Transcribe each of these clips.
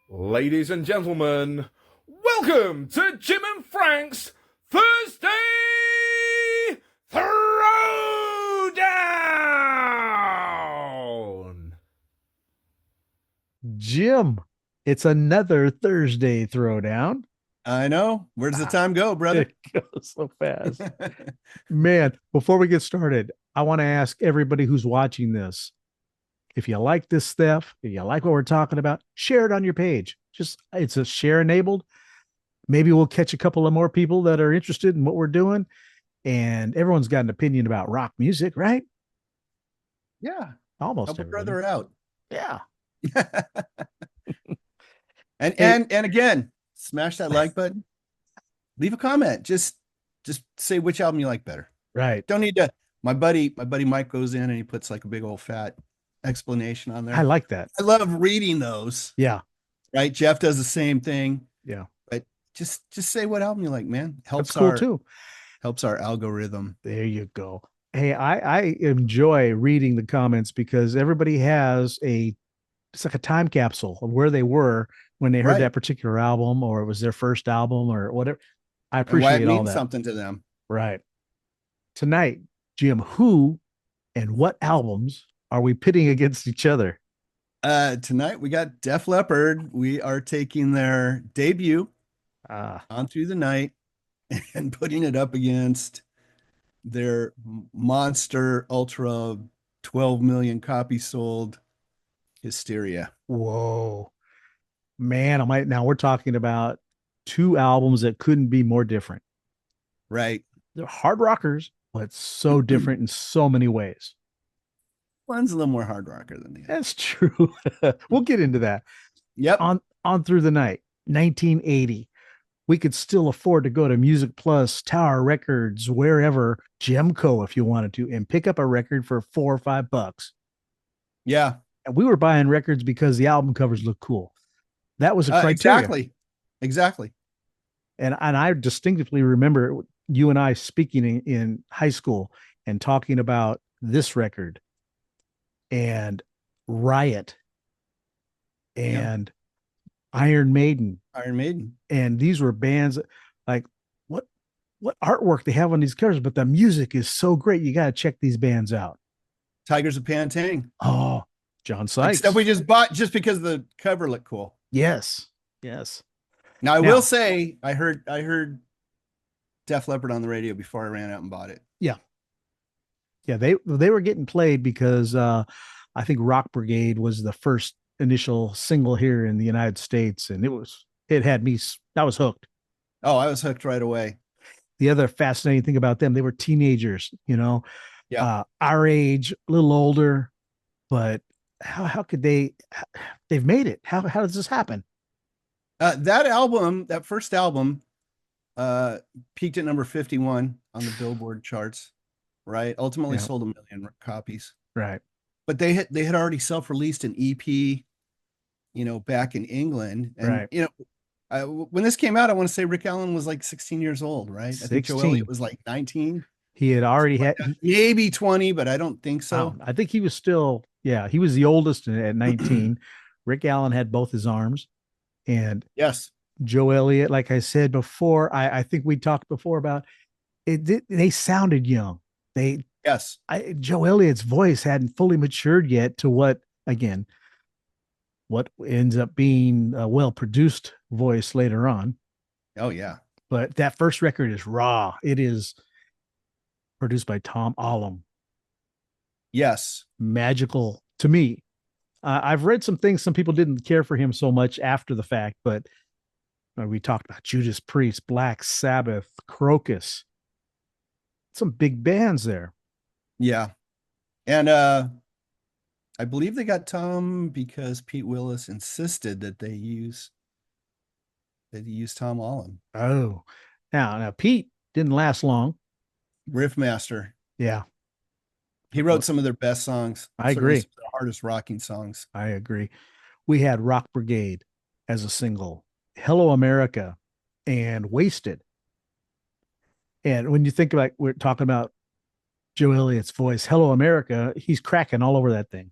Ladies and gentlemen, welcome to Jim and Frank's Thursday Throwdown! Jim, it's another Thursday throwdown. I know. Where does the Ah, time go, brother? it goes so fast. Man, before we get started, I want to ask everybody who's watching this, if you like this stuff, if you like what we're talking about, share it on your page. Just it's a share enabled. Maybe we'll catch a couple of more people that are interested in what we're doing. And everyone's got an opinion about rock music, right? Yeah. Almost Help a everybody. brother out. Yeah. and Hey, and again, smash that like button. Leave a comment. Just say which album you like better. right. Don't need to. My buddy Mike goes in and he puts like a big old fat explanation on I there. like that. I love reading those. Yeah. Right? Jeff does the same thing. Yeah. But just say what album you like, man. That's Helps cool our too. algorithm. There you go. Hey, I enjoy reading the comments because everybody has it's like a time capsule of where they were when they heard Right. that particular album or it was their first album or whatever. I And why it appreciate all means that. something to them. Right. Tonight, Jim, who and what albums are we pitting against each other? Tonight we got Def Leppard. We are taking their debut Ah, On Through the Night and putting it up against their monster ultra 12 million copies sold Hysteria. whoa. Man, I might now we're talking about two albums that couldn't be more different. Right. They're hard rockers, but so different in so many ways. One's a little more hard rocker than the other. That's true. We'll get into that. Yep. On through the night, 1980. We could still afford to go to Music Plus, Tower Records, wherever, Gemco if you wanted to, and pick up a record for $4 or $5. Yeah. And we were buying records because the album covers look cool. That was a criteria. Exactly. And I distinctively remember you and I speaking in high school and talking about this record and Riot and Iron Maiden. Iron Maiden. And these were bands like what artwork they have on these covers, but the music is so great. You got to check these bands out. Tigers of Pantang. Oh, John Sykes. Stuff we just bought just because the cover looked cool. Yes. Now I will say I heard Def Leppard on the radio before I ran out and bought it. Yeah. They were getting played because I think Rock Brigade was the first initial single here in the United States, and it had me. I was hooked. Oh, I was hooked right away. The other fascinating thing about them, they were teenagers, our age, a little older, but how could they've made it? How does this happen? That first album, peaked at number 51 on the Billboard charts, right? Ultimately sold 1 million copies. Right. But they had already self-released an EP, back in England. And, when this came out, I want to say Rick Allen was like 16 years old, right? 16. I think Joe Elliott was like 19. He had already had maybe 20, but I don't think so. I think he was still, he was the oldest at 19. Rick Allen had both his arms. And yes, Joe Elliott, like I said before, I think we talked before about it. They sounded young. Joe Elliott's voice hadn't fully matured yet to what ends up being a well-produced voice later on. Oh yeah. But that first record is raw. It is produced by Tom Allom. Yes. Magical to me. I've read some things. Some people didn't care for him so much after the fact, but we talked about Judas Priest, Black Sabbath, Crocus, some big bands there. Yeah. And I believe they got Tom because Pete Willis insisted that they use Tom Allom. Oh, now Pete didn't last long. Riff master. Yeah. He wrote some of their best songs. I agree. Some of the hardest rocking songs. I agree. We had Rock Brigade as a single, Hello America, and Wasted. And when you think about, we're talking about Joe Elliott's voice, Hello America, he's cracking all over that thing.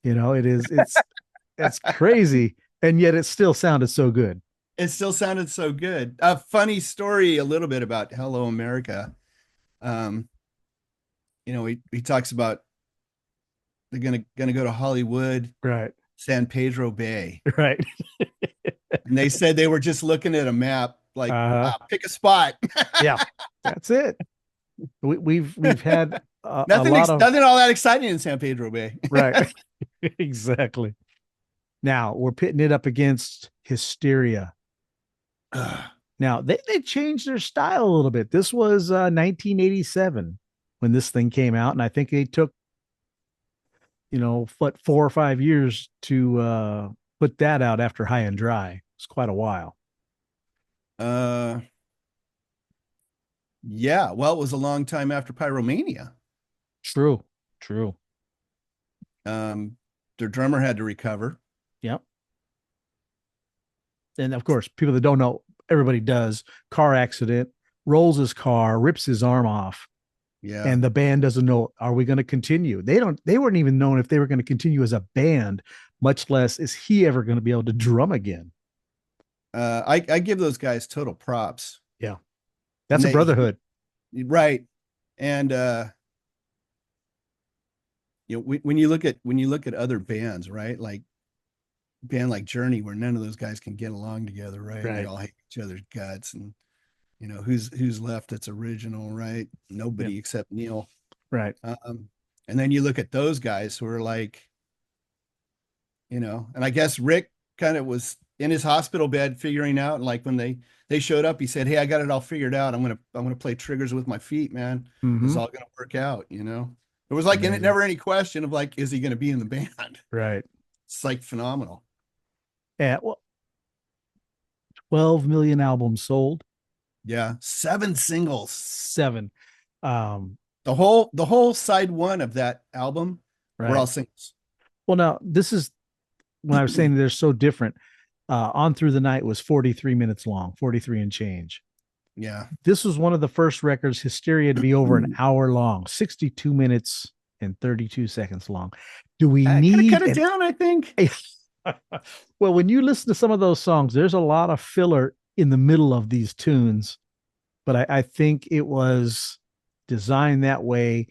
It's crazy. And yet it still sounded so good. It still sounded so good. A funny story a little bit about Hello America. Um, he talks about they're gonna go to Hollywood, Right. San Pedro Bay. Right. And they said they were just looking at a map, like, pick a spot. Yeah, that's it. We've had a Nothing, lot of nothing all that exciting in San Pedro Bay. right. Exactly. Now we're pitting it up against Hysteria. Now they changed their style a little bit. This was 1987 when this thing came out, and I think they took, 4 or 5 years to put that out after High and Dry. It's quite a while. Yeah. Well, it was a long time after Pyromania. True. Their drummer had to recover. Yep. And of course, people that don't know, everybody does. Car accident, rolls his car, rips his arm off. Yeah. And the band doesn't know, are we going to continue? They weren't even knowing if they were going to continue as a band, much less is he ever going to be able to drum again. I give those guys total props. Yeah. That's a brotherhood. Right. And when you look at other bands, right? Like band like Journey, where none of those guys can get along together, right? Right. They all hate each other's guts, and who's left that's original, right? Nobody except Neil. Right. And then you look at those guys who are like, and I guess Rick kind of was in his hospital bed figuring out, and like when they showed up, he said, "Hey, I got it all figured out. I'm gonna play triggers with my feet, man. It's all gonna work out." It was like, and it never any question of like, is he gonna be in the band? Right. It's like phenomenal. Yeah. Well, 12 million albums sold. Yeah, 7 singles. 7. The whole side one of that album were all singles. Well, now this is when I was saying they're so different. On Through the Night was 43 minutes long, 43 and change. Yeah. This was one of the first records, Hysteria, to be over an hour long, 62 minutes and 32 seconds long. Do we need cut it down, I think? Well, when you listen to some of those songs, there's a lot of filler in the middle of these tunes, but I think it was designed that way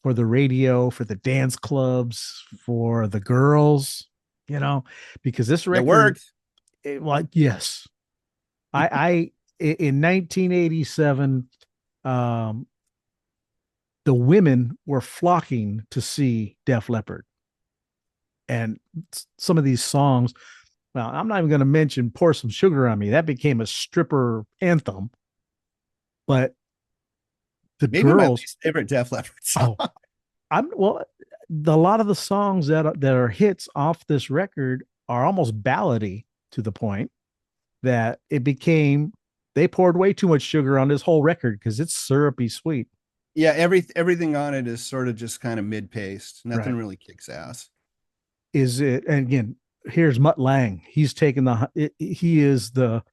for the radio, for the dance clubs, for the girls, because this record worked. Yes. I in 1987, the women were flocking to see Def Leppard. And some of these songs, well, I'm not even going to mention Pour Some Sugar on Me. That became a stripper anthem. But the Maybe girls, my least favorite Def Leppard song. A lot of the songs that are hits off this record are almost ballady to the point that they poured way too much sugar on this whole record because it's syrupy sweet. Yeah, everything on it is sort of just kind of mid-paced. Nothing really kicks ass. Is it? And again, here's Mutt Lange. He's taken he is the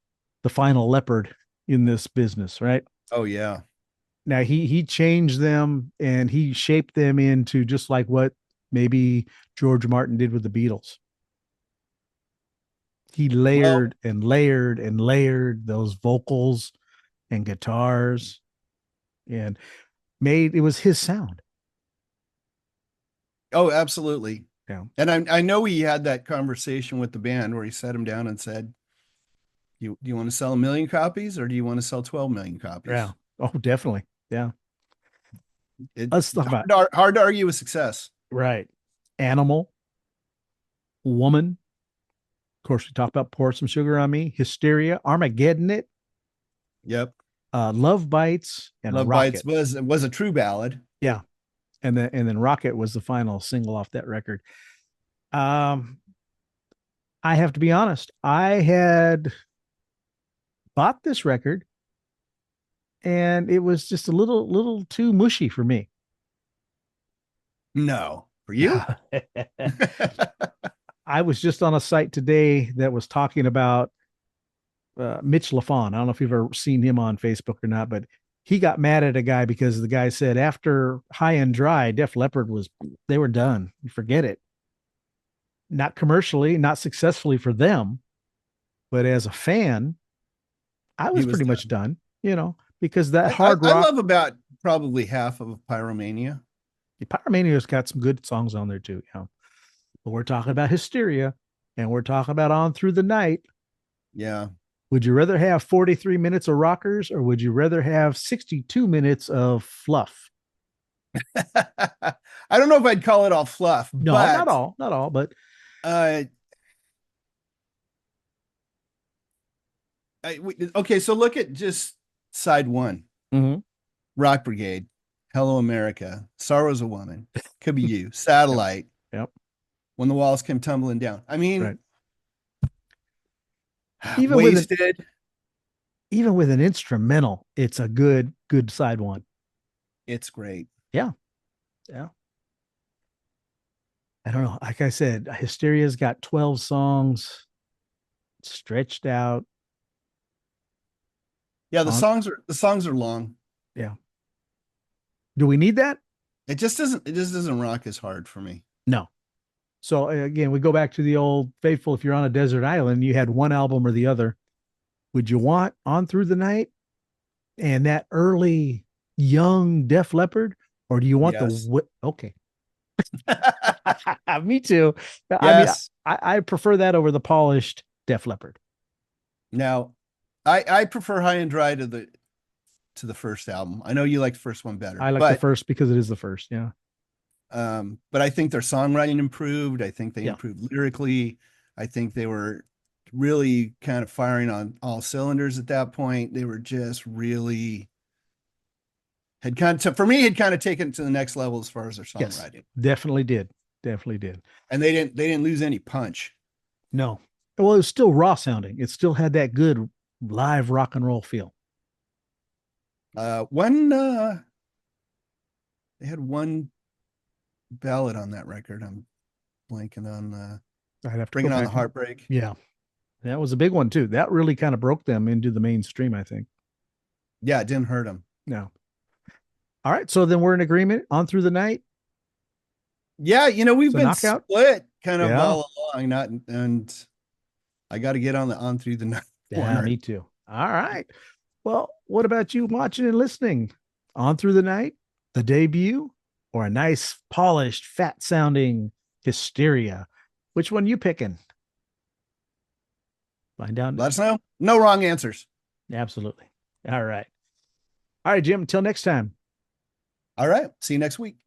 final leopard in this business, right? Oh yeah. Now he changed them and he shaped them into just like what maybe George Martin did with the Beatles. He layered and layered and layered those vocals and guitars and it was his sound. Oh, absolutely. Yeah. And I know he had that conversation with the band where he sat him down and said, do you want to sell 1 million copies or do you want to sell 12 million copies? Yeah. Oh, definitely. Yeah. Let's talk about hard to argue with success. Right. Animal, Woman. Of course, we talked about Pour Some Sugar on Me, Hysteria, Armageddon It. Yep. Love Bites and Love Rocket. Bites was a true ballad. Yeah. And then Rocket was the final single off that record. I have to be honest. I had bought this record and it was just a little too mushy for me. No, for you? I was just on a site today that was talking about Mitch LaFon. I don't know if you've ever seen him on Facebook or not, but he got mad at a guy because the guy said after High and Dry, Def Leppard they were done. You forget it. not commercially, not successfully for them, but as a fan, I was pretty much done, because that hard I rock. love about probably half of Pyromania. Pyromania's got some good songs on there too. But we're talking about Hysteria, and we're talking about On Through the Night. Yeah. Would you rather have 43 minutes of rockers, or would you rather have 62 minutes of fluff? I don't know if I'd call it all fluff. No, but, not all, but okay, so look at just side one. Mm-hmm. Rock Brigade, Hello America, Sorrow's a Woman, Could Be You, Satellite. Yep. When the Walls Came Tumbling Down. I mean, right. even Wasted. Even with an instrumental, it's a good side one. It's great. Yeah. I don't know. Like I said, Hysteria's got 12 songs stretched out. Yeah, the songs are long. Yeah. Do we need that? It just doesn't rock as hard for me. No. So again, we go back to the old faithful. If you're on a desert island, you had one album or the other. Would you want On Through the Night and that early young Def Leppard, or do you want okay? Me too. Yes. I mean, I prefer that over the polished Def Leppard. Now, I prefer High and Dry to the first album. I know you like the first one better. I like the first because it is the first. Yeah. But I think their songwriting improved. I think they improved lyrically. I think they were really kind of firing on all cylinders at that point. They were just really had kind of taken it to the next level as far as their songwriting. Yes, definitely did. And they didn't lose any punch. No. Well, it was still raw sounding. It still had that good live rock and roll feel. They had one ballad on that record. I'm blanking on I'd have to Bringing On the Heartbreak. Yeah. That was a big one too. That really kind of broke them into the mainstream, I think. Yeah, it didn't hurt them. No. All right. So then we're in agreement On Through the Night. Yeah, we've been knockout? split kind of all along. And I got to get on Through the Night. Yeah, me too. All right. Well, what about you watching and listening? On Through the Night, the debut, or a nice, polished, fat sounding Hysteria? Which one you picking? Find out. Let us know. No wrong answers. Absolutely. All right. All right, Jim. Until next time. All right. See you next week.